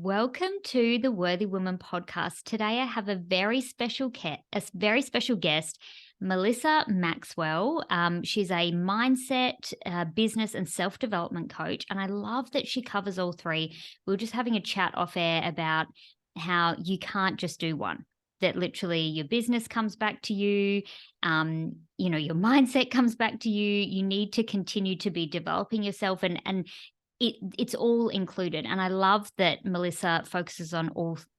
Welcome to the Worthy Woman podcast. Today I have a very special guest, Melissa Maxwell. She's a mindset, business and self-development coach, and I love that she covers all three. We were just having a chat off air about how you can't just do one, that literally your business comes back to you, your mindset comes back to you. You need to continue to be developing yourself and it's all included. And I love that Melissa focuses on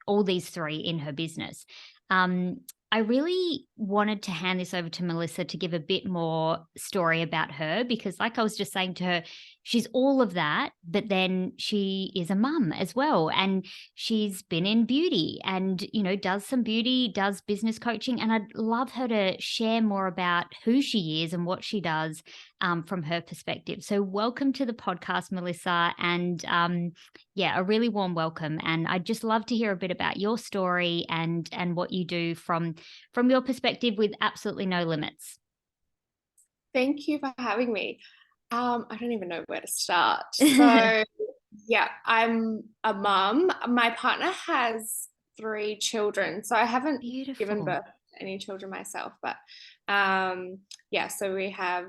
all these three in her business. I really wanted to hand this over to Melissa to give a bit more story about her, because like I was just saying to her, she's all of that, but then she is a mum as well. And she's been in beauty and, does some beauty, does business coaching. And I'd love her to share more about who she is and what she does from her perspective. So welcome to the podcast, Melissa. And a really warm welcome. And I'd just love to hear a bit about your story and what you do from your perspective with absolutely no limits. Thank you for having me. I don't even know where to start. So yeah, I'm a mum. My partner has 3 children. So I haven't given birth to any children myself, but so we have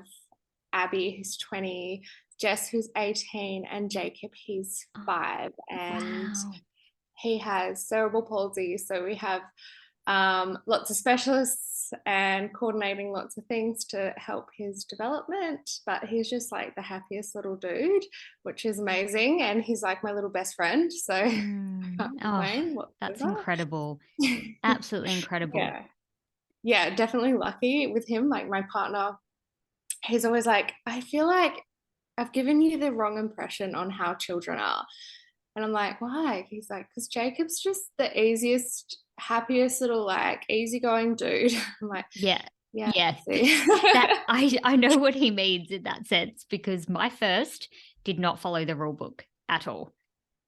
Abby, who's 20, Jess, who's 18, and Jacob, he's 5. And he has cerebral palsy. So we have lots of specialists and coordinating lots of things to help his development, but he's just like the happiest little dude, which is amazing. And he's like my little best friend, so I can't complain. That's incredible. Absolutely incredible. Yeah, definitely lucky with him. Like my partner, he's always like, I feel like I've given you the wrong impression on how children are. And I'm like, why? He's like, because Jacob's just the easiest, happiest little, like, easygoing dude. I'm like, yeah. I know what he means in that sense, because my first did not follow the rule book at all.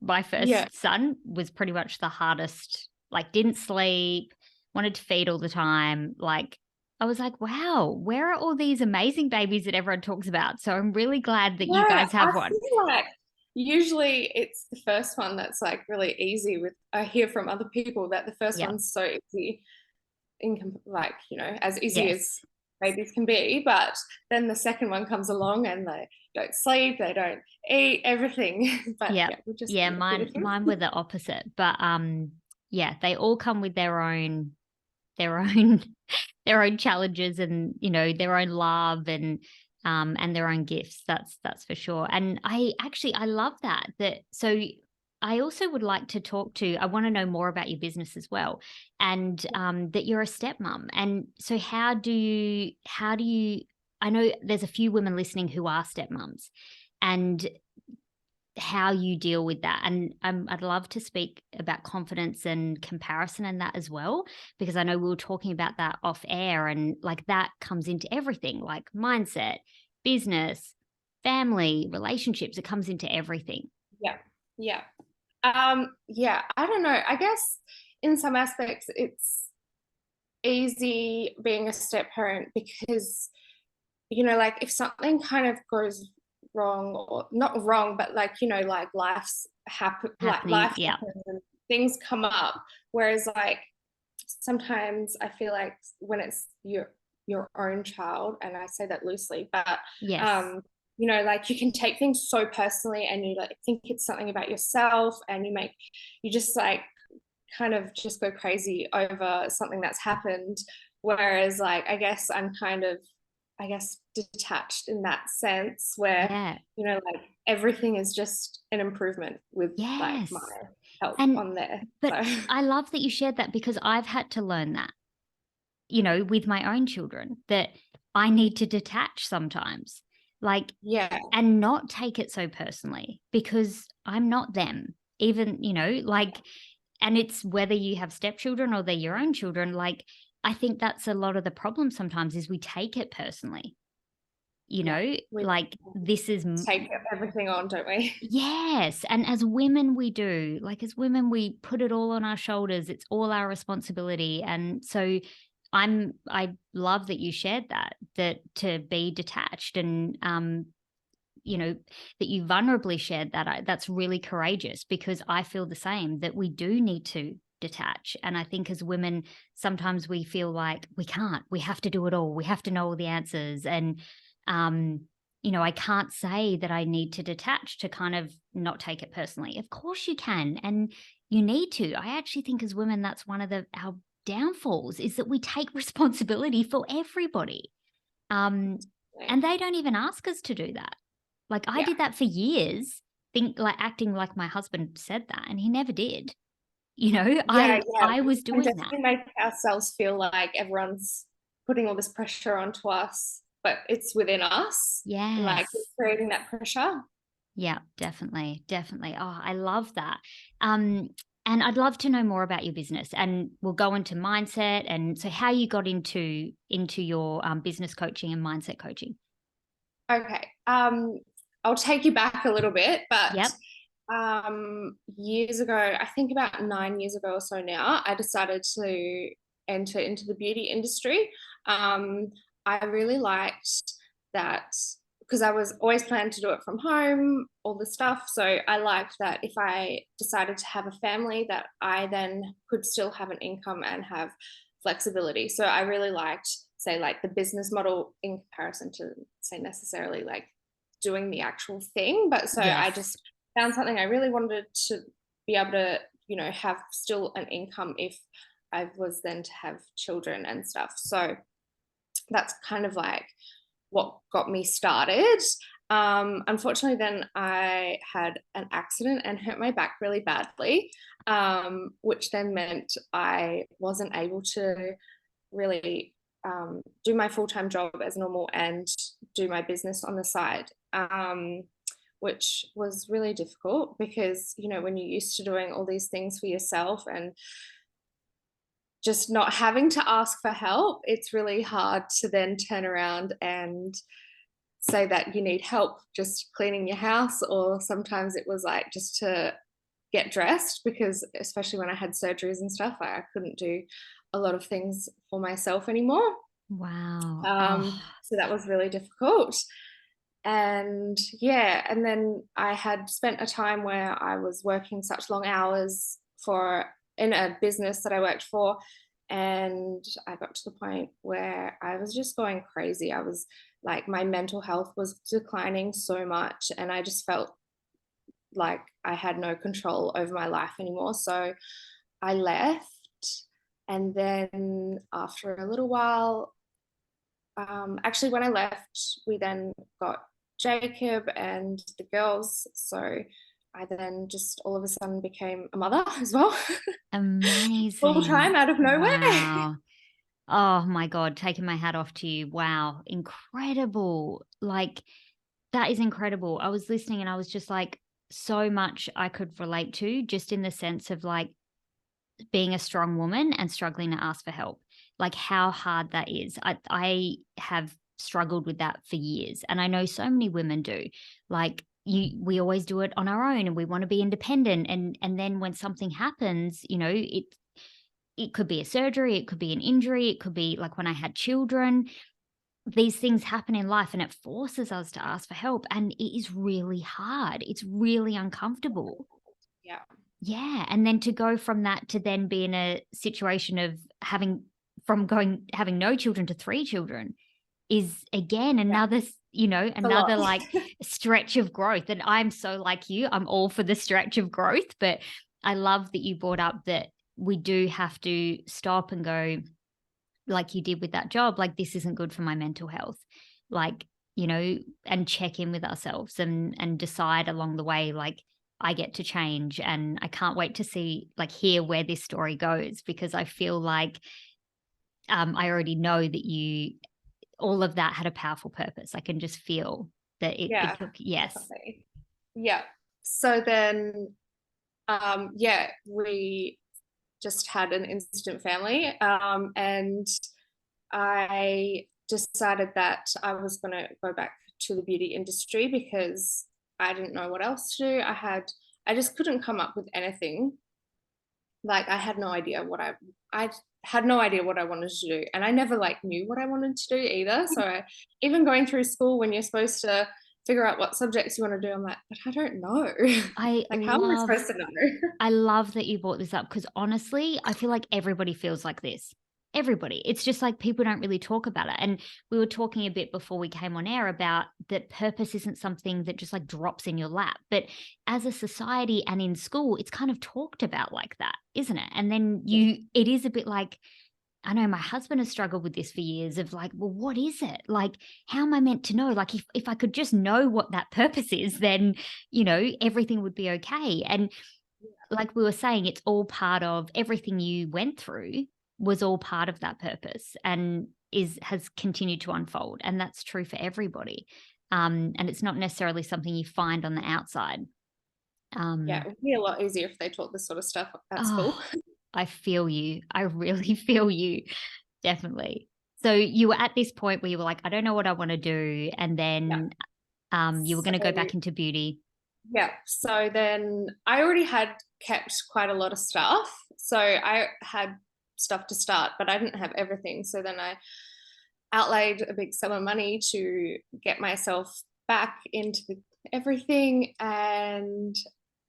My first son was pretty much the hardest, like didn't sleep, wanted to feed all the time. Like I was like, wow, where are all these amazing babies that everyone talks about? So I'm really glad that you guys have one. Feel like usually it's the first one that's like really easy. I hear from other people that the first one's so easy, as easy as babies can be, but then the second one comes along and they don't sleep, they don't eat, everything. But mine were the opposite. But they all come with their own challenges and their own love and their own gifts. That's for sure. And I love that. So I also would like to I want to know more about your business as well, and that you're a stepmom. And so how do you? I know there's a few women listening who are stepmoms, and how you deal with that. And I'd love to speak about confidence and comparison and that as well, because I know we were talking about that off air, and like that comes into everything, like mindset, business, family, relationships. It comes into everything. Yeah. I don't know. I guess in some aspects it's easy being a step parent because, like if something kind of goes wrong, or not wrong, but like, like life happens and things come up. Whereas like sometimes I feel like when it's your own child, and I say that loosely, but like you can take things so personally and you like think it's something about yourself, and you just like kind of just go crazy over something that's happened. Whereas like I guess I'm kind of detached in that sense where like everything is just an improvement with like my help on there. But so. I love that you shared that, because I've had to learn that, with my own children, that I need to detach sometimes, and not take it so personally, because I'm not them, even, and it's whether you have stepchildren or they're your own children. Like, I think that's a lot of the problem sometimes, is we take it personally, this is take everything on, don't we? Yes. And as women, we do. Like as women, we put it all on our shoulders. It's all our responsibility. And so I love that you shared that to be detached and that you vulnerably shared that. That's really courageous, because I feel the same, that we do need to detach. And I think as women, sometimes we feel like we have to do it all. We have to know all the answers. And, I can't say that I need to detach to kind of not take it personally. Of course you can. And you need to. I actually think as women, that's one of our downfalls, is that we take responsibility for everybody. And they don't even ask us to do that. Like, I did that for years, acting like my husband said that, and he never did. I was doing that. We make ourselves feel like everyone's putting all this pressure onto us, but it's within us. Yes. Like, creating that pressure. Yeah, definitely. Definitely. Oh, I love that. And I'd love to know more about your business, and we'll go into mindset, and so how you got into your business coaching and mindset coaching. Okay. I'll take you back a little bit, but Yep. Years ago, I think about 9 years ago or so now, I decided to enter into the beauty industry. I really liked that, because I was always planning to do it from home, all the stuff. So I liked that if I decided to have a family, that I then could still have an income and have flexibility. So I really liked, say, like the business model in comparison to, say, necessarily like doing the actual thing. But so Yes. I just found something I really wanted to be able to, have still an income if I was then to have children and stuff. So that's kind of like what got me started. Unfortunately, then I had an accident and hurt my back really badly, which then meant I wasn't able to really do my full-time job as normal and do my business on the side, which was really difficult, because, when you're used to doing all these things for yourself and just not having to ask for help, it's really hard to then turn around and say that you need help just cleaning your house, or sometimes it was like just to get dressed, because especially when I had surgeries and stuff, I couldn't do a lot of things for myself anymore. Wow. So that was really difficult. And and then I had spent a time where I was working such long hours in a business that I worked for, and I got to the point where I was just going crazy. I was like, my mental health was declining so much, and I just felt like I had no control over my life anymore. So I left, and then after a little while, actually when I left, we then got Jacob and the girls. So I then just all of a sudden became a mother as well. Amazing. Full time out of nowhere. Wow. Oh my God, taking my hat off to you. Wow. Incredible. Like, that is incredible. I was listening and I was just like, so much I could relate to, just in the sense of like being a strong woman and struggling to ask for help, like how hard that is. I have struggled with that for years, and I know so many women do. Like, we always do it on our own, and we want to be independent, and then when something happens, it could be a surgery, it could be an injury, it could be like when I had children. These things happen in life, and it forces us to ask for help, and it is really hard. It's really uncomfortable. Yeah. Yeah, and then to go from that to then be in a situation of having no children to 3 children is again another, another like stretch of growth. And I'm so like you, I'm all for the stretch of growth, but I love that you brought up that we do have to stop and go, like you did with that job, like, this isn't good for my mental health. Like, and check in with ourselves and decide along the way, like, I get to change, and I can't wait to hear where this story goes, because I feel like I already know that all of that had a powerful purpose. I can just feel that it took, yes. Definitely. Yeah. So then, we just had an instant family, and I decided that I was going to go back to the beauty industry, because I didn't know what else to do. I just couldn't come up with anything. Like, I had no idea I had no idea what I wanted to do, and I never knew what I wanted to do either. So even going through school, when you're supposed to figure out what subjects you want to do. I'm like, but I don't know. I Like, how am I supposed to know? I love that you brought this up, because honestly, I feel like everybody feels like this. Everybody. It's just like people don't really talk about it. And we were talking a bit before we came on air about that purpose isn't something that just like drops in your lap. But as a society and in school, it's kind of talked about like that, isn't it? And then it is a bit like, I know my husband has struggled with this for years of like, well, what is it? Like, how am I meant to know? Like, if I could just know what that purpose is, then, everything would be okay. And like we were saying, it's all part of everything you went through was all part of that purpose and has continued to unfold. And that's true for everybody. And it's not necessarily something you find on the outside. Yeah, it would be a lot easier if they taught this sort of stuff at school. Oh, I feel you. I really feel you. Definitely. So you were at this point where you were like, I don't know what I want to do. And then you were going to go back into beauty. Yeah. So then I already had kept quite a lot of stuff. So I had stuff to start, but I didn't have everything. So then I outlaid a big sum of money to get myself back into everything. And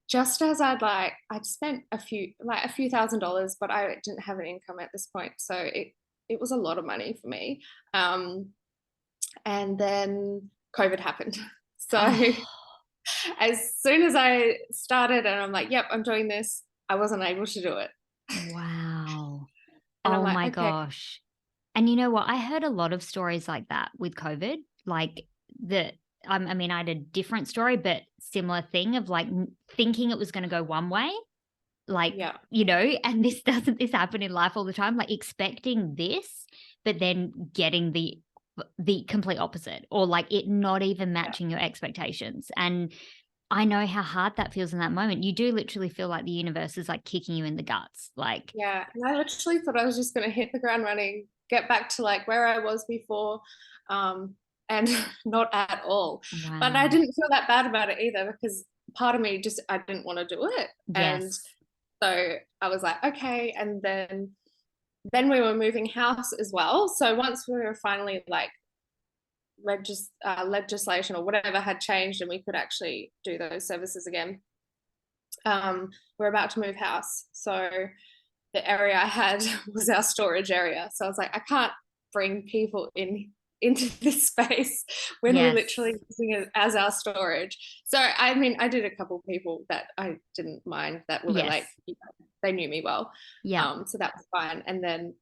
just as I'd spent a few $1,000, but I didn't have an income at this point. So it was a lot of money for me. And then COVID happened. So as soon as I started and I'm like, yep, I'm doing this, I wasn't able to do it. Wow. And I'm Oh like, my okay. gosh. And you know what? I heard a lot of stories like that with COVID, like that. I mean, I had a different story, but similar thing of like thinking it was going to go one way, like, Yeah. and this happen in life all the time, like expecting this, but then getting the complete opposite, or like it not even matching your expectations. And I know how hard that feels in that moment. You do literally feel like the universe is like kicking you in the guts. Like, Yeah. And I literally thought I was just going to hit the ground running, get back to like where I was before. And not at all. But I wow. didn't feel that bad about it either, because part of me just, I didn't want to do it. And Yes. so I was like, okay. And then we were moving house as well. So once we were finally like legislation or whatever had changed and we could actually do those services again, we're about to move house. So the area I had was our storage area. So I was like, I can't bring people into this space when we're Yes. literally using it as our storage. So I mean, I did a couple of people that I didn't mind that were Yes. like, they knew me well. Yeah. So that was fine. And then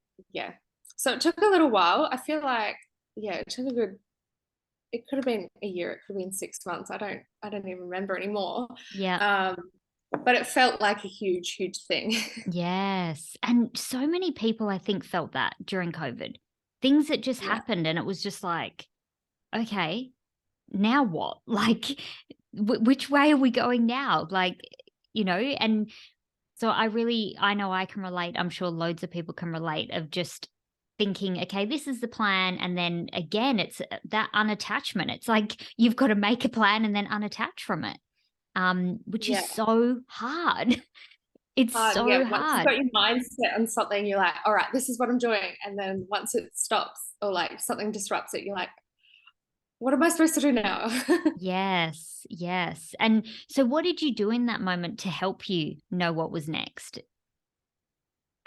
so it took a little while. I feel like it took it could have been a year, it could have been 6 months. I don't even remember anymore. Yeah. But it felt like a huge thing. Yes. And so many people, I think, felt that during COVID. Things that just Yeah. happened, and it was just like, okay, now what? Like, which way are we going now? Like, and so I know I can relate. I'm sure loads of people can relate of just thinking, okay, this is the plan. And then again, it's that unattachment. It's like you've got to make a plan and then unattach from it, which is Yeah. so hard. It's so Once you've hard. got your mindset on something, you're like, all right, this is what I'm doing. And then once it stops or like something disrupts it, you're like, what am I supposed to do now? Yes, yes. And so what did you do in that moment to help you know what was next,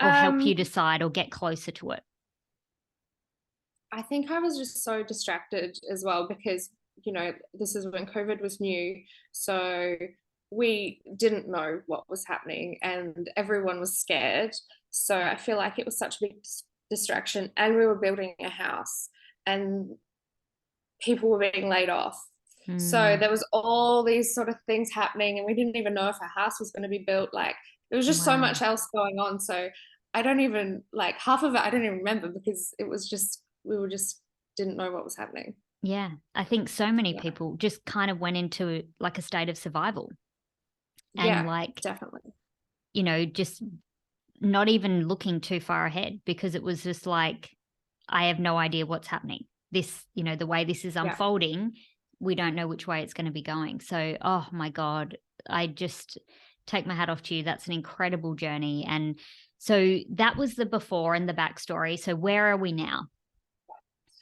or help um, you decide or get closer to it? I think I was just so distracted as well, because, this is when COVID was new. So we didn't know what was happening and everyone was scared. So I feel like it was such a big distraction. And we were building a house and people were being laid off. So Mm, there was all these sort of things happening, and we didn't even know if a house was going to be built. Like, there was just so wow. much else going on. So I don't even, like, half of it I don't even remember, because it was just, we were just didn't know what was happening. Yeah. I think so many Yeah. people just kind of went into like a state of survival, and Yeah, like, definitely. just not even looking too far ahead, because it was just like, I have no idea what's happening. This, the way this is Yeah. unfolding, we don't know which way it's going to be going. So, oh my God, I just take my hat off to you. That's an incredible journey. And so that was the before and the backstory. So where are we now?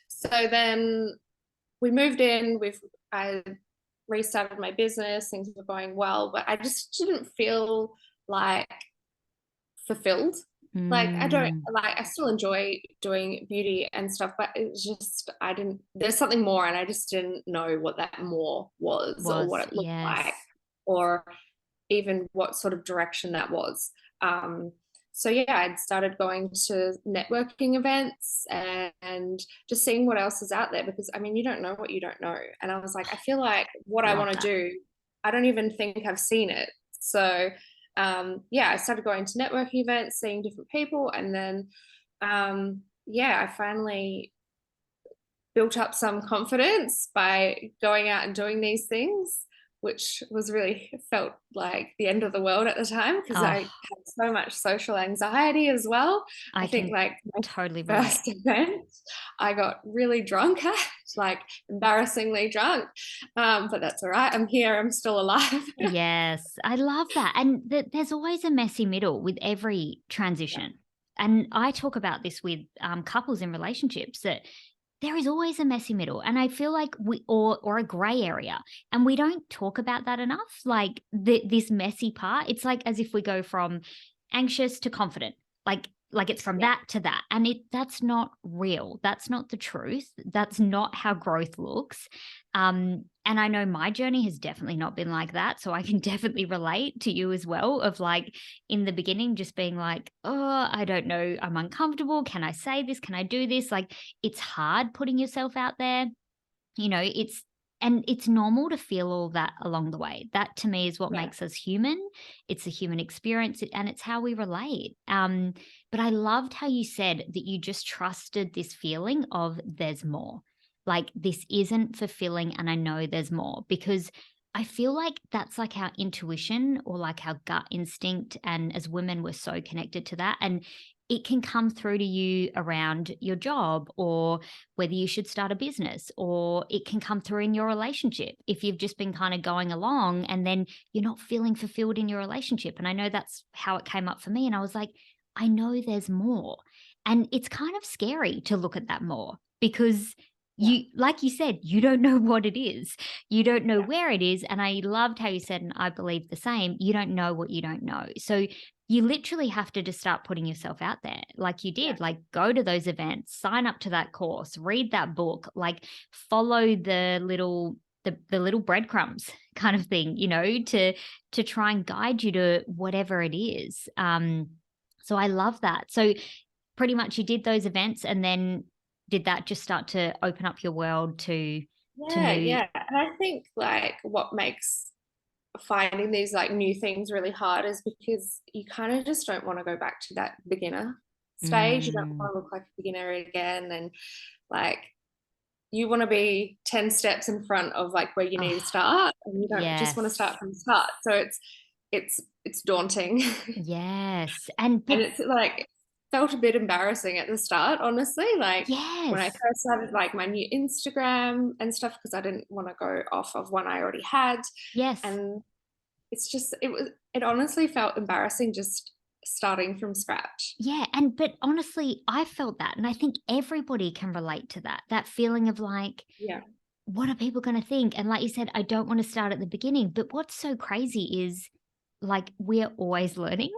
So then we moved in. I restarted my business, things were going well, but I just didn't feel like fulfilled. Like Mm, I still enjoy doing beauty and stuff, but it's just there's something more, and I just didn't know what that more was, or what was, it looked like, yes. or even what sort of direction that was. So yeah, I'd started going to networking events and just seeing what else is out there, because I mean, you don't know what you don't know. And I was like, I feel like what I Love want to that. do, I don't even think I've seen it. So yeah, I started going to networking events, seeing different people, and then yeah, I finally built up some confidence by going out and doing these things, which was really felt like the end of the world at the time, because I Oh, had so much social anxiety as well. I I think can like my totally relate. first event, I got really drunk at, like embarrassingly drunk. But that's all right. I'm here. I'm still alive. Yes, I love that. And there's always a messy middle with every Yeah. transition. And I talk about this with couples in relationships, that there is always a messy middle. And I feel like or a gray area. And we don't talk about that enough. Like this messy part, it's like as if we go from anxious to confident. Like it's from Yeah. that to that. And that's not real. That's not the truth. That's not how growth looks. And I know my journey has definitely not been like that. So I can definitely relate to you as well, of like in the beginning, just being like, oh, I don't know, I'm uncomfortable. Can I say this? Can I do this? Like it's hard putting yourself out there. It's normal to feel all that along the way. That to me is what Yeah. makes us human. It's a human experience, and it's how we relate. But I loved how you said that you just trusted this feeling of there's more. Like this isn't fulfilling, and I know there's more, because I feel like that's like our intuition or like our gut instinct. And as women, we're so connected to that. And it can come through to you around your job, or whether you should start a business, or it can come through in your relationship if you've just been kind of going along and then you're not feeling fulfilled in your relationship. And I know that's how it came up for me. And I was like, I know there's more. And it's kind of scary to look at that more, because Yeah. like you said, you don't know what it is. You don't know Yeah. where it is. And I loved how you said, and I believe the same, you don't know what you don't know. So you literally have to just start putting yourself out there like you Yeah. did, like go to those events, sign up to that course, read that book, like follow the little breadcrumbs kind of thing, to try and guide you to whatever it is. So I love that. So pretty much you did those events, and then did that just start to open up your world to Yeah. new. Yeah. And I think like what makes finding these like new things really hard is because you kind of just don't want to go back to that beginner stage. You don't Mm, want to look like a beginner again, and like you want to be 10 steps in front of like where you need to oh, start, and you don't just want to yes. start from the start. So it's daunting. Yes. And And but it's like felt a bit embarrassing at the start, honestly. Like when I yes. first started like my new Instagram and stuff, because I didn't want to go off of one I already had. Yes. And it honestly felt embarrassing just starting from scratch. Yeah, but honestly, I felt that, and I think everybody can relate to that feeling of like, Yeah. what are people going to think? And like you said, I don't want to start at the beginning. But what's so crazy is like we're always learning.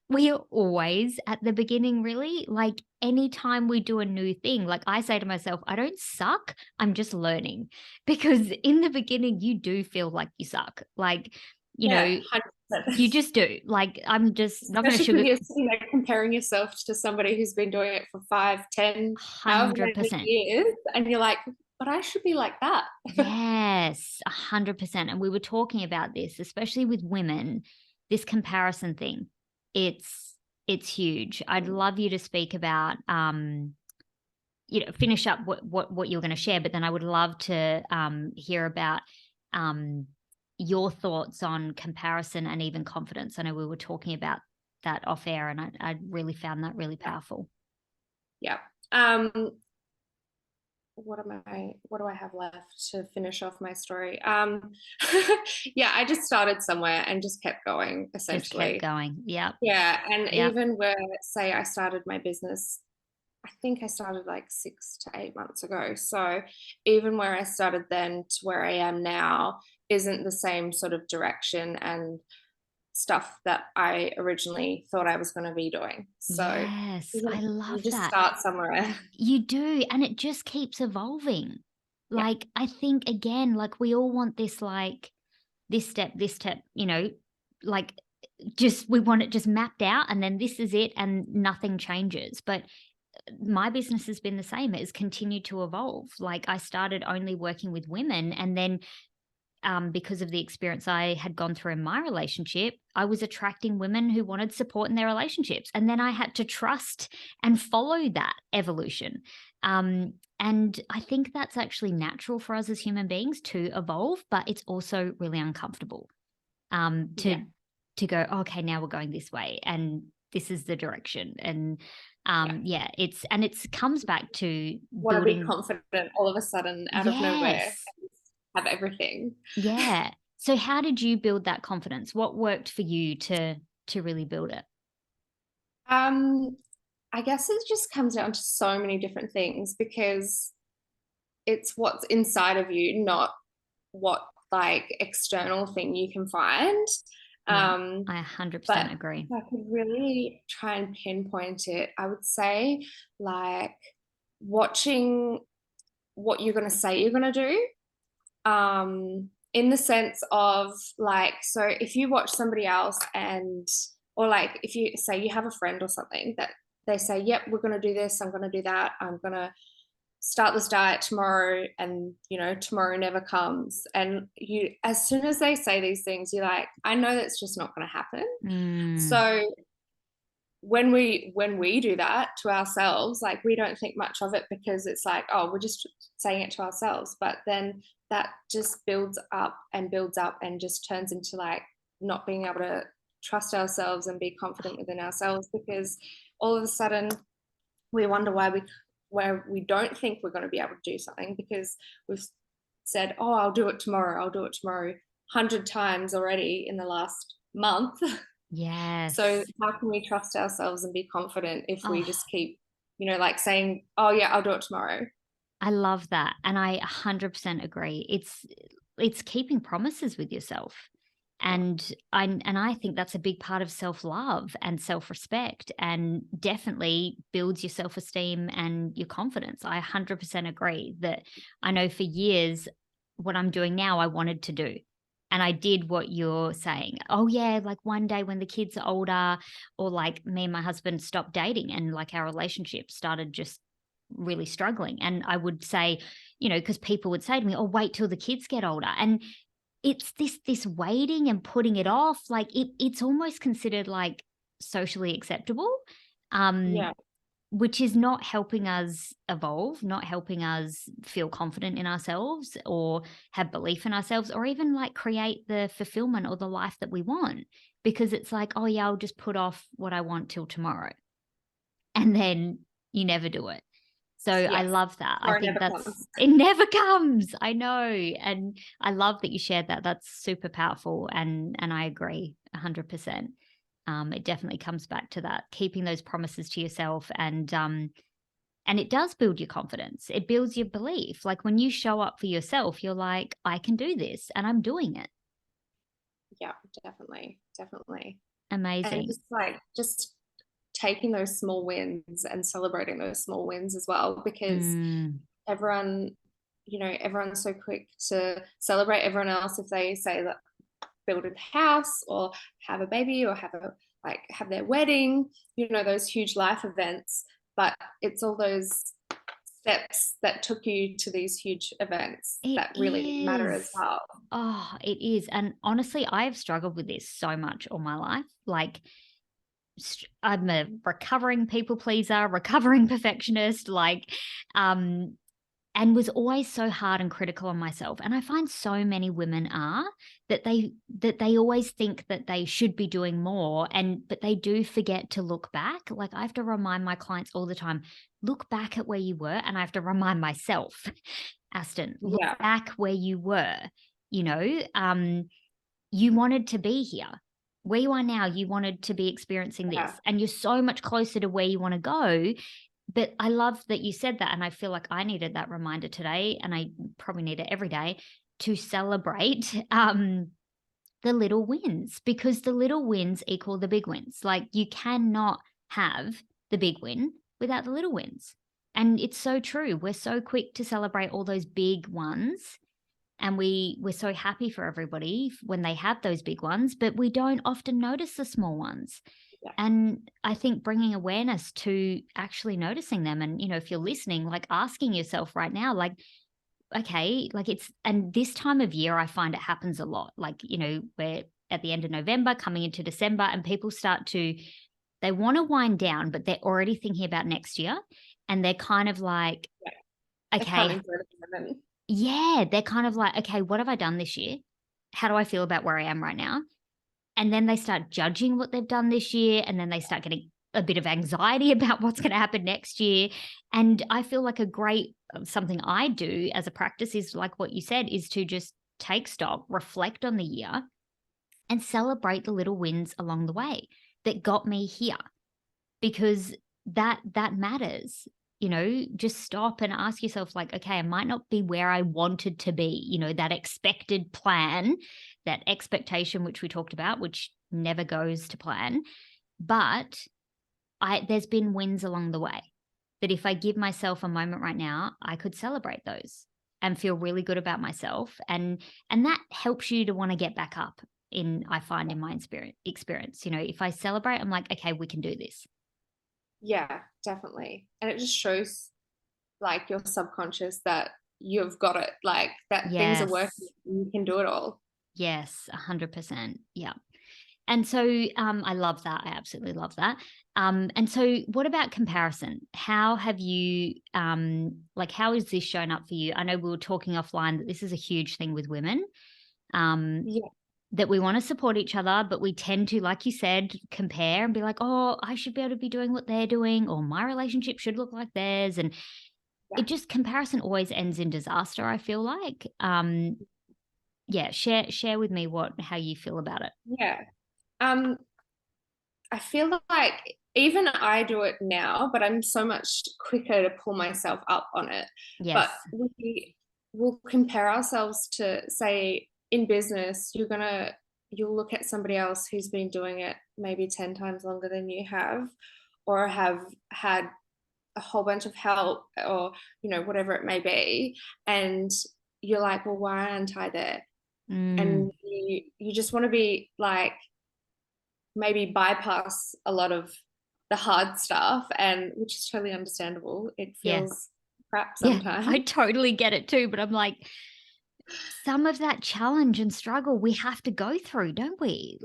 We are always at the beginning, really. Like anytime we do a new thing, like I say to myself, I don't suck. I'm just learning. Because in the beginning, you do feel like you suck. Like, you Yeah, know, you 100%. just do. Like, I'm just not going to Especially because sugar you're sitting there comparing yourself to somebody who's been doing it for 5, 10, however many 100%. years, and you're like, but I should be like that. Yes, 100%. And we were talking about this, especially with women, this comparison thing. It's huge. I'd love you to speak about finish up what you're going to share, but then I would love to hear about um your thoughts on comparison and even confidence. I know we were talking about that off air, and I really found that really Yeah. powerful. Yeah. What do I have left to finish off my story? Yeah, I just started somewhere and just kept going, Just kept essentially. going. Yep. Yeah, and Yep. even where, say, I started my business, I think I started like 6 to 8 months ago. So even where I started then to where I am now, isn't the same sort of direction and stuff that I originally thought I was going to be doing. So Yes, I you love just that. start somewhere. You do, and it just keeps evolving. Yeah. Like, I think, again, like, we all want this, like, this step, like, just we want it just mapped out, and then this is it, and nothing changes. But my business has been the same. It has continued to evolve. Like, I started only working with women, and then because of the experience I had gone through in my relationship, I was attracting women who wanted support in their relationships. And then I had to trust and follow that evolution. And I think that's actually natural for us as human beings to evolve, but it's also really uncomfortable Yeah. to go, okay, now we're going this way, and this is the direction. And it comes back to Want to be building. confident all of a sudden out of nowhere, Yes. have everything. Yeah. So how did you build that confidence? What worked for you to really build it? I guess it just comes down to so many different things, because it's what's inside of you, not what like external thing you can find. Yeah, Um, I but 100% agree. if I could really try and pinpoint it, I would say like watching what you're going to say you're going to do. In the sense of like, so if you watch somebody else or like if you say you have a friend or something that they say, yep, we're going to do this, I'm going to do that, I'm going to start this diet tomorrow, and tomorrow never comes, and you, as soon as they say these things, you're like, I know that's just not going to happen. So when we do that to ourselves, like, we don't think much of it, because it's like, oh, we're just saying it to ourselves. But then that just builds up and just turns into like not being able to trust ourselves and be confident within ourselves, because all of a sudden we wonder where we don't think we're going to be able to do something, because we've said, oh, I'll do it tomorrow 100 times already in the last month. So Yes. how can we trust ourselves and be confident if we Oh, just keep, like saying, oh yeah, I'll do it tomorrow? I love that. And I 100% agree. It's keeping promises with yourself. Yeah. And I think that's a big part of self-love and self-respect, and definitely builds your self-esteem and your confidence. I 100% agree that I know for years what I'm doing now I wanted to do. And I did what you're saying. Oh yeah, like one day when the kids are older, or like me and my husband stopped dating and like our relationship started just really struggling. And I would say, because people would say to me, oh, wait till the kids get older. And it's this waiting and putting it off, like it's almost considered like socially acceptable, um, Yeah. which is not helping us evolve, not helping us feel confident in ourselves or have belief in ourselves, or even like create the fulfillment or the life that we want. Because it's like, oh yeah, I'll just put off what I want till tomorrow. And then you never do it. So I Yes. love that. I Tomorrow think never that's comes. it never comes. I know. And I love that you shared that. That's super powerful. And I agree 100%. It definitely comes back to that, keeping those promises to yourself, and it does build your confidence. It builds your belief. Like when you show up for yourself, you're like, I can do this and I'm doing it. Yeah, definitely. And Amazing. just taking those small wins and celebrating those small wins as well, because Mm, everyone, everyone's so quick to celebrate everyone else if they say that build a house or have a baby or have their wedding, those huge life events. But it's all those steps that took you to these huge events it that really matter as is. well. Oh, it is. And honestly, I've struggled with this so much all my life. Like, I'm a recovering people pleaser, recovering perfectionist, um, and was always so hard and critical on myself. And I find so many women are that they always think that they should be doing more, but they do forget to look back. Like I have to remind my clients all the time, look back at where you were, and I have to remind myself, Aston, look Yeah. back where you were. You know, you wanted to be here. Where you are now, you wanted to be experiencing this, Yeah. and you're so much closer to where you want to go. But I love that you said that, and I feel like I needed that reminder today, and I probably need it every day. to celebrate the little wins, because the little wins equal the big wins. Like, you cannot have the big win without the little wins. And it's so true. We're so quick to celebrate all those big ones, and we're so happy for everybody when they have those big ones, but we don't often notice the small ones. Yeah. And I think bringing awareness to actually noticing them, and, if you're listening, like, asking yourself right now, like, okay, like, and this time of year, I find it happens a lot. Like, we're at the end of November, coming into December, and people they want to wind down, but they're already thinking about next year. And they're kind of like, okay, yeah, they're kind of like, okay, what have I done this year? How do I feel about where I am right now? And then they start judging what they've done this year. And then they start getting a bit of anxiety about what's going to happen next year. And I feel like something I do as a practice is, like what you said, is to just take stock, reflect on the year, and celebrate the little wins along the way that got me here, because that matters. Just stop and ask yourself, like, okay, I might not be where I wanted to be, that expected plan, that expectation, which we talked about, which never goes to plan. But there's been wins along the way that if I give myself a moment right now, I could celebrate those and feel really good about myself. And that helps you to want to get back up, I find in my experience, if I celebrate, I'm like, okay, we can do this. Yeah, definitely. And it just shows, like, your subconscious that you've got it, like, that things are working and you can do it all. Yes, 100%. Yeah. And so I love that. I absolutely love that. And so what about comparison? How have you, how has this shown up for you? I know we were talking offline that this is a huge thing with women. Yeah. That we want to support each other, but we tend to, like you said, compare and be like, oh, I should be able to be doing what they're doing, or my relationship should look like theirs. And it just, comparison always ends in disaster, I feel like. Share with me how you feel about it. Yeah. I feel like even I do it now, but I'm so much quicker to pull myself up on it. Yes. But we will compare ourselves to, say, in business, you'll look at somebody else who's been doing it maybe 10 times longer than you have, or have had a whole bunch of help, or, whatever it may be. And you're like, well, why aren't I there? And you just want to be like, maybe bypass a lot of the hard stuff, and which is totally understandable. It feels crap sometimes. Yeah, I totally get it too, but I'm like, some of that challenge and struggle we have to go through, don't we?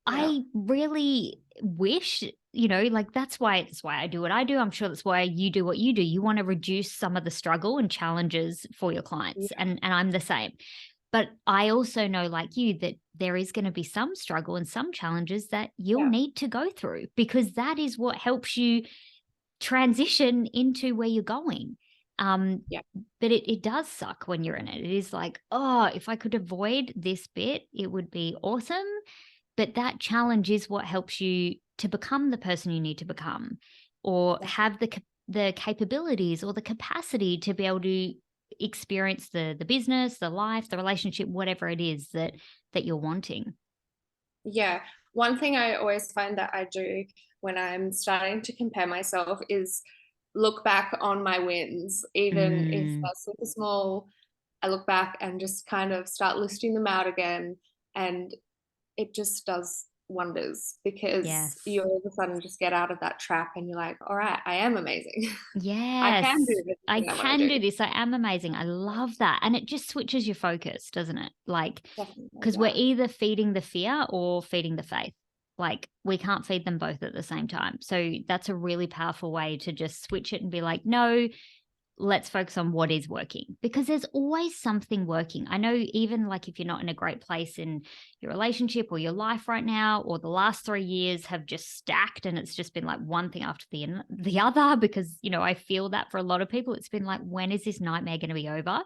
I really wish, that's why I do what I do. I'm sure that's why you do what you do. You want to reduce some of the struggle and challenges for your clients. And I'm the same. But I also know, like you, that there is going to be some struggle and some challenges that you'll need to go through, because that is what helps you transition into where you're going. But it does suck when you're in it. It is like, oh, if I could avoid this bit, it would be awesome. But that challenge is what helps you to become the person you need to become, or have the capabilities or the capacity to be able to experience the business, the life, the relationship, whatever it is that you're wanting. Yeah. One thing I always find that I do when I'm starting to compare myself is look back on my wins, even if they're super small. I look back and just kind of start listing them out again, and it just does wonders, because you all of a sudden just get out of that trap and you're like, all right, I am amazing. Yes. I can do this. I can do this. I am amazing. I love that. And it just switches your focus, doesn't it? Like, because we're either feeding the fear or feeding the faith. Like, we can't feed them both at the same time. So that's a really powerful way to just switch it and be like, no, let's focus on what is working, because there's always something working. I know, even like if you're not in a great place in your relationship or your life right now, or the last 3 years have just stacked and it's just been like one thing after the other, because, I feel that for a lot of people, it's been like, when is this nightmare going to be over?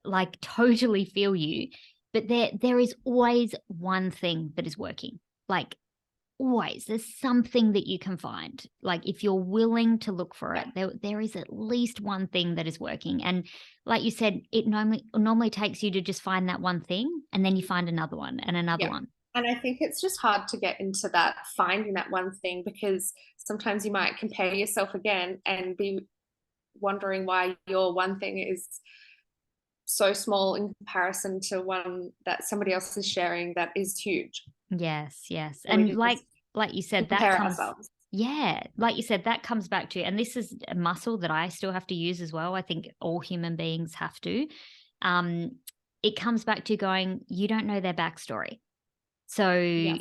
Like, totally feel you. But there is always one thing that is working. Like, always there's something that you can find. Like if you're willing to look for it, Yeah. there is at least one thing that is working. And like you said, it normally takes you to just find that one thing, and then you find another one and another Yeah. one. And I think it's just hard to get into that, finding that one thing, because sometimes you might compare yourself again and be wondering why your one thing is so small in comparison to one that somebody else is sharing that is huge. Yes, yes. So we And can just like you said, that compare comes, ourselves. yeah, like you said, that comes back to, and this is a muscle that I still have to use as well. I think all human beings have to. Um, it comes back to going, you don't know their backstory. So Yeah.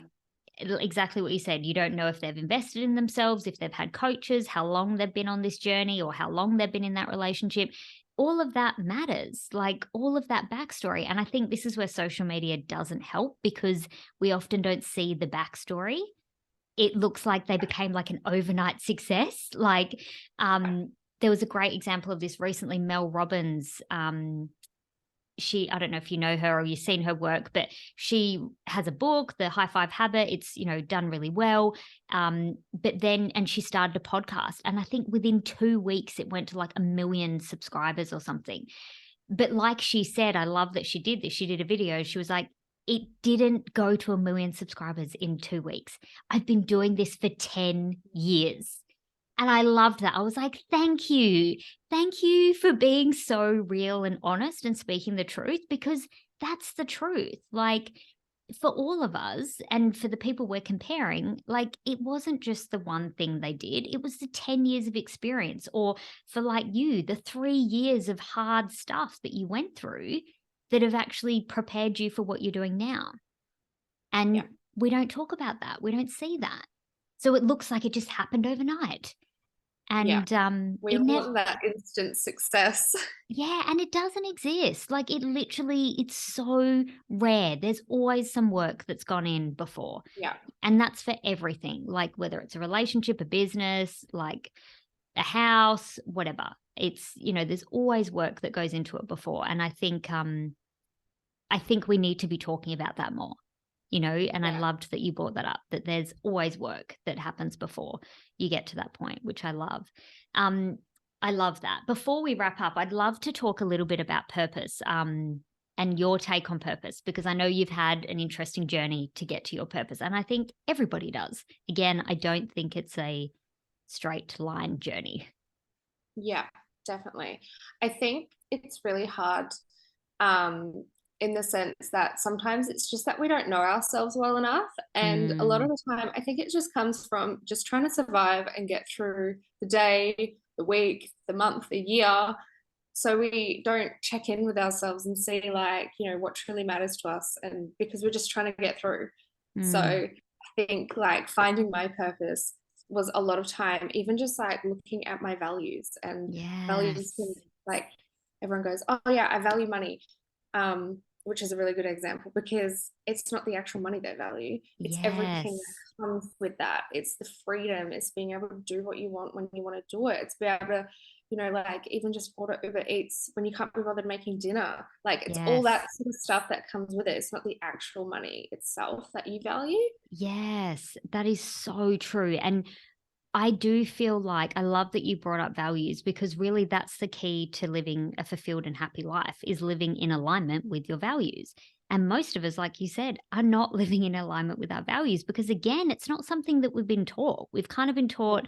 exactly what you said. You don't know if they've invested in themselves, if they've had coaches, how long they've been on this journey, or how long they've been in that relationship. All of that matters, like all of that backstory. And I think this is where social media doesn't help, because we often don't see the backstory. It looks like they became like an overnight success. Like there was a great example of this recently. Mel Robbins, I don't know if you know her or you've seen her work, but she has a book, The High Five Habit. It's, done really well. But then, and she started a podcast. And I think within 2 weeks, it went to like 1 million subscribers or something. But like she said, I love that she did this. She did a video. She was like, it didn't go to 1 million subscribers in 2 weeks. I've been doing this for 10 years. And I loved that. I was like, thank you. Thank you for being so real and honest and speaking the truth, because that's the truth. Like for all of us and for the people we're comparing, like it wasn't just the one thing they did, it was the 10 years of experience, or for like you, the 3 years of hard stuff that you went through that have actually prepared you for what you're doing now. And Yeah. we don't talk about that. We don't see that. So it looks like it just happened overnight. Yeah. And We it never, want that instant success. yeah, and it doesn't exist. Like it literally, it's so rare. There's always some work that's gone in before. Yeah. And that's for everything, like whether it's a relationship, a business, like a house, whatever. It's, there's always work that goes into it before. And I think we need to be talking about that more. And I Yeah. loved that you brought that up, that there's always work that happens before you get to that point, which I love. I love that. Before we wrap up, I'd love to talk a little bit about purpose, and your take on purpose, because I know you've had an interesting journey to get to your purpose. And I think everybody does. Again, I don't think it's a straight line journey. Yeah, definitely. I think it's really hard, um, in the sense that sometimes it's just that we don't know ourselves well enough. And a lot of Mm, the time, I think it just comes from just trying to survive and get through the day, the week, the month, the year. So we don't check in with ourselves and see, like, what truly matters to us. And because we're just trying to get through. So mm, I think like finding my purpose was a lot of time, even just like looking at my values. And values can, yes. like, everyone goes, oh yeah, I value money, which is a really good example, because it's not the actual money they value, it's everything Yes. that comes with that. It's the freedom, it's being able to do what you want when you want to do it, it's be able to, like even just order Uber Eats when you can't be bothered making dinner. Like it's all Yes. that sort of stuff that comes with it. It's not the actual money itself that you value. Yes. That is so true. And I do feel like I love that you brought up values, because really that's the key to living a fulfilled and happy life, is living in alignment with your values. And most of us, like you said, are not living in alignment with our values, because again, it's not something that we've been taught. We've kind of been taught,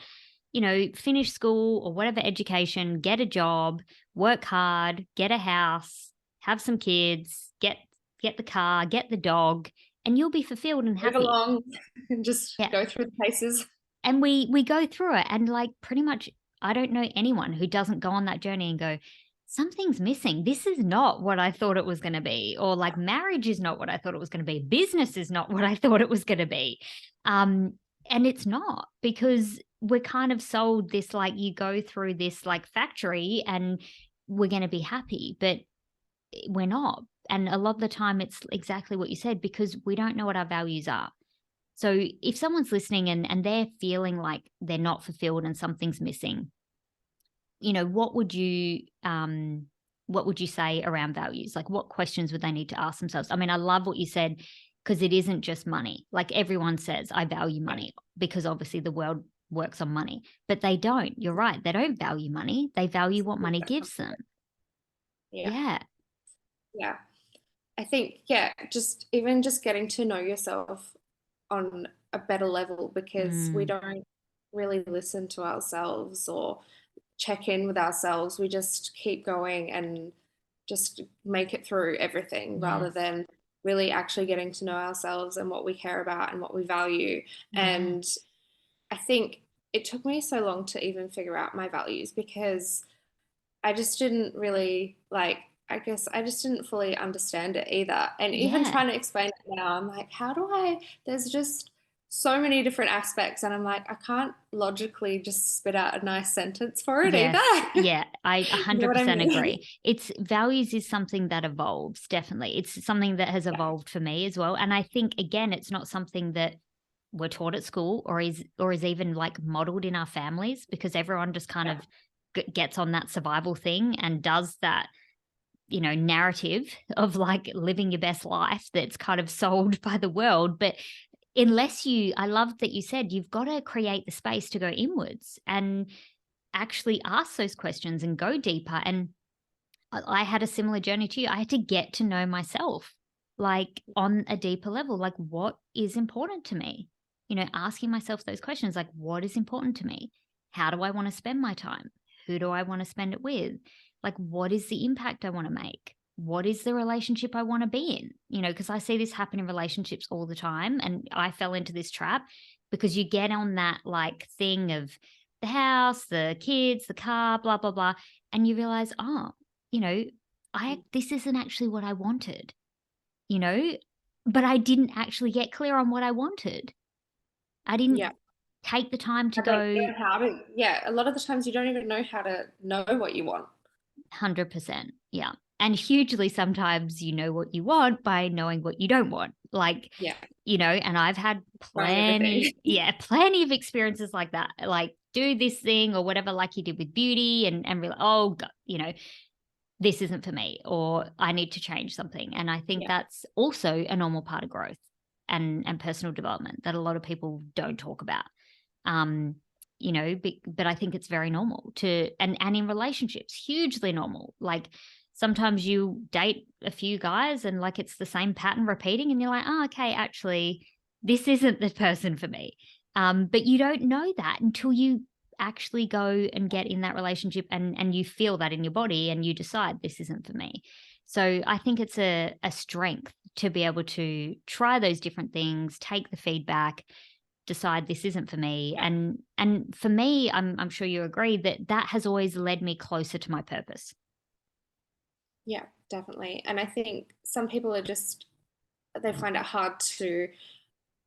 finish school or whatever education, get a job, work hard, get a house, have some kids, get the car, get the dog, and you'll be fulfilled and Move happy. along and just Yeah. go through the paces. And we go through it, and like pretty much I don't know anyone who doesn't go on that journey and go, something's missing, this is not what I thought it was going to be, or like marriage is not what I thought it was going to be, business is not what I thought it was going to be. And it's not, because we're kind of sold this, like you go through this like factory and we're going to be happy, but we're not. And a lot of the time it's exactly what you said, because we don't know what our values are. So if someone's listening and they're feeling like they're not fulfilled and something's missing, what would you say around values? Like what questions would they need to ask themselves? I mean, I love what you said. because it isn't just money. Like everyone says, I value money because obviously the world works on money, but they don't. You're right. They don't value money. They value what money gives them. Yeah. Yeah. I think, just getting to know yourself on a better level, because we don't really listen to ourselves or check in with ourselves. We just keep going and just make it through everything rather than really actually getting to know ourselves and what we care about and what we value. And I think it took me so long to even figure out my values, because I just didn't really I guess I just didn't fully understand it either. And even trying to explain it now, I'm like, there's just so many different aspects. And I'm like, I can't logically just spit out a nice sentence for it either. Yeah, I 100% mean? agree. It's values is something that evolves, definitely. It's something that has evolved for me as well. And I think, again, it's not something that we're taught at school or is even like modeled in our families, because everyone just kind of gets on that survival thing and does that, narrative of like living your best life that's kind of sold by the world. But I love that you said you've got to create the space to go inwards and actually ask those questions and go deeper. And I had a similar journey to you. I had to get to know myself like on a deeper level, like what is important to me? Asking myself those questions, like what is important to me? How do I want to spend my time? Who do I want to spend it with? Like, what is the impact I want to make? What is the relationship I want to be in? Because I see this happen in relationships all the time. And I fell into this trap because you get on that like thing of the house, the kids, the car, blah, blah, blah. And you realize, this isn't actually what I wanted, but I didn't actually get clear on what I wanted. I didn't take the time to go. A lot of the times you don't even know how to know what you want. 100%. Yeah. And hugely sometimes you know what you want by knowing what you don't want. Like, and I've had plenty of experiences like that. Like, do this thing or whatever, like you did with beauty, and realize, oh, God, this isn't for me, or I need to change something. And I think that's also a normal part of growth and personal development that a lot of people don't talk about. But I think it's very normal to, and in relationships, hugely normal. Like sometimes you date a few guys and like it's the same pattern repeating and you're like, oh, okay, actually this isn't the person for me. But you don't know that until you actually go and get in that relationship and you feel that in your body and you decide this isn't for me. So I think it's a strength to be able to try those different things, take the feedback, decide this isn't for me. And for me, I'm sure you agree that has always led me closer to my purpose. Yeah, definitely. And I think some people they find it hard to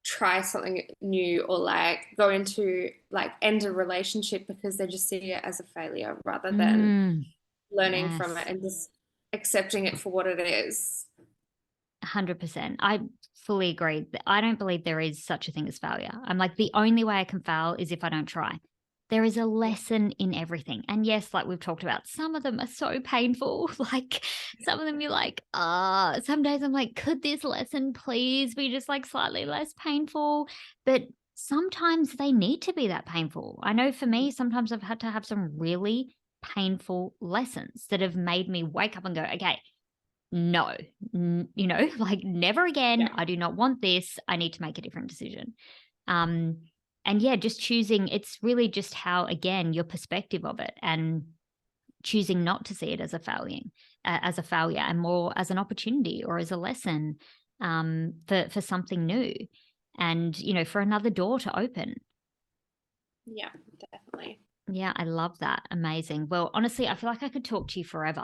try something new or like go into like end a relationship because they just see it as a failure rather than learning from it and just accepting it for what it is. 100%. I fully agree. I don't believe there is such a thing as failure. I'm like, the only way I can fail is if I don't try. There is a lesson in everything. And yes, like we've talked about, some of them are so painful. Like some of them you're like, some days I'm like, could this lesson please be just like slightly less painful? But sometimes they need to be that painful. I know for me, sometimes I've had to have some really painful lessons that have made me wake up and go, okay, no, like never again. I do not want this. I need to make a different decision. And just choosing, it's really just how, again, your perspective of it and choosing not to see it as a failure and more as an opportunity or as a lesson for something new and, for another door to open. Yeah, definitely. Yeah, I love that. Amazing. Well, honestly, I feel like I could talk to you forever.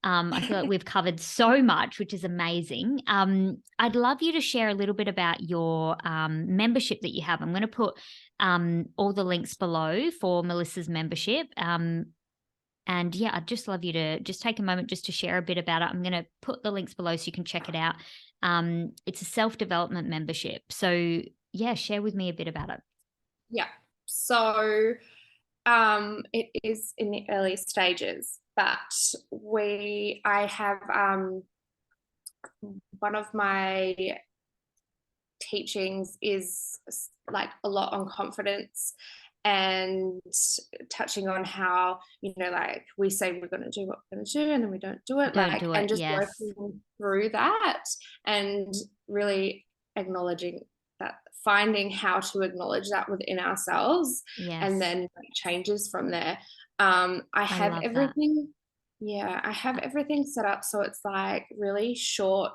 I feel like we've covered so much, which is amazing. I'd love you to share a little bit about your membership that you have. I'm going to put all the links below for Melissa's membership. And I'd just love you to just take a moment just to share a bit about it. I'm going to put the links below so you can check it out. It's a self-development membership. So share with me a bit about it. Yeah. So it is in the early stages, but I have one of my teachings is like a lot on confidence and touching on how, you know, like we say we're going to do what we're going to do and then we don't do it, Don't like, do and it. just Yes. working through that and really acknowledging that, finding how to acknowledge that within ourselves, Yes. and then changes from there. I have love that. everything. Yeah, I have everything set up so it's like really short,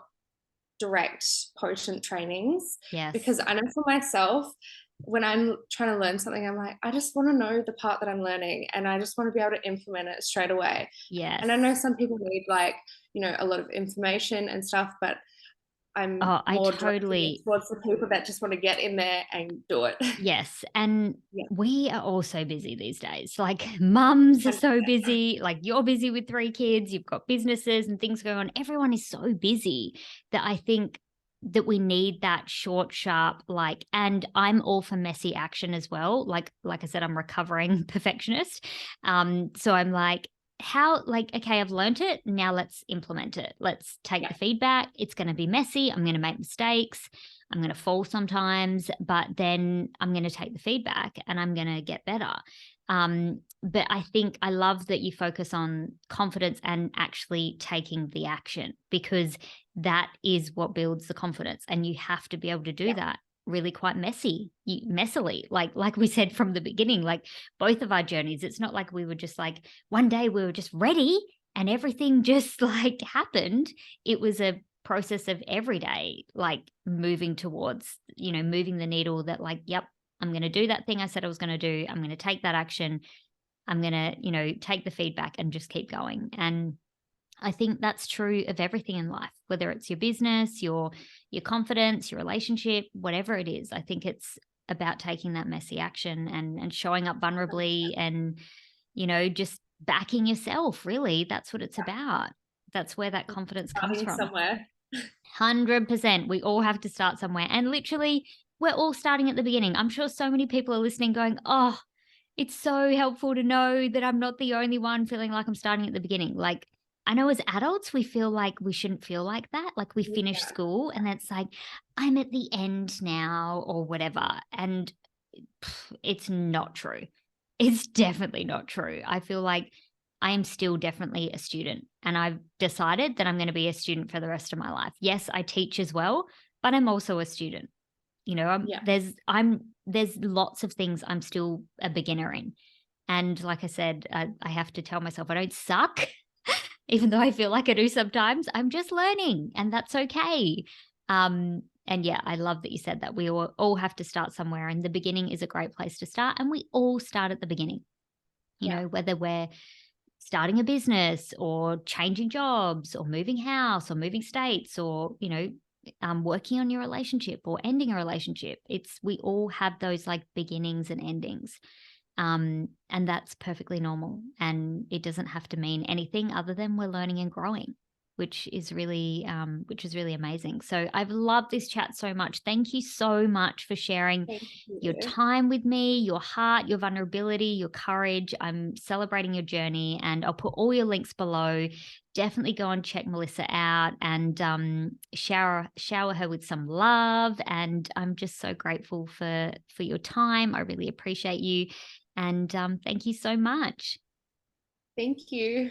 direct, potent trainings, Yes. because I know for myself, when I'm trying to learn something, I'm like, I just want to know the part that I'm learning and I just want to be able to implement it straight away. Yes. And I know some people need, like, you know, a lot of information and stuff, but I'm more directed towards the people that just want to get in there and do it. Yes. And we are all so busy these days. Like mums are so busy. Like you're busy with 3 kids, you've got businesses and things going on. Everyone is so busy that I think that we need that short, sharp, like, and I'm all for messy action as well. Like I said, I'm recovering perfectionist. So I'm like, how, like, okay, I've learned it. Now let's implement it. Let's take the feedback. It's going to be messy. I'm going to make mistakes. I'm going to fall sometimes, but then I'm going to take the feedback and I'm going to get better. But I think I love that you focus on confidence and actually taking the action, because that is what builds the confidence. And you have to be able to do that really quite messily, like we said from the beginning, like both of our journeys. It's not like we were just like, one day we were just ready and everything just like happened. It was a process of every day, like moving towards, you know, moving the needle that, like, yep, I'm going to do that thing I said I was going to do. I'm going to take that action. I'm going to, you know, take the feedback and just keep going. And I think that's true of everything in life, whether it's your business, your confidence, your relationship, whatever it is. I think it's about taking that messy action and showing up vulnerably and, you know, just backing yourself. Really, that's what it's about. That's where that confidence comes from. Somewhere. 100%. We all have to start somewhere. And literally, we're all starting at the beginning. I'm sure so many people are listening going, oh, it's so helpful to know that I'm not the only one feeling like I'm starting at the beginning. Like, I know as adults, we feel like we shouldn't feel like that. Like we finish school and it's like, I'm at the end now or whatever. And it's not true. It's definitely not true. I feel like I am still definitely a student, and I've decided that I'm going to be a student for the rest of my life. Yes, I teach as well, but I'm also a student. You know, there's lots of things I'm still a beginner in. And like I said, I have to tell myself I don't suck, even though I feel like I do sometimes. I'm just learning, and that's okay. And yeah, I love that you said that. We all have to start somewhere, and the beginning is a great place to start. And we all start at the beginning, you know, whether we're starting a business or changing jobs or moving house or moving states or, you know, working on your relationship or ending a relationship. We all have those like beginnings and endings. And that's perfectly normal. And it doesn't have to mean anything other than we're learning and growing, which is really amazing. So I've loved this chat so much. Thank you so much for sharing your time with me, your heart, your vulnerability, your courage. I'm celebrating your journey, and I'll put all your links below. Definitely go and check Melissa out and shower her with some love. And I'm just so grateful for your time. I really appreciate you. And thank you so much. Thank you.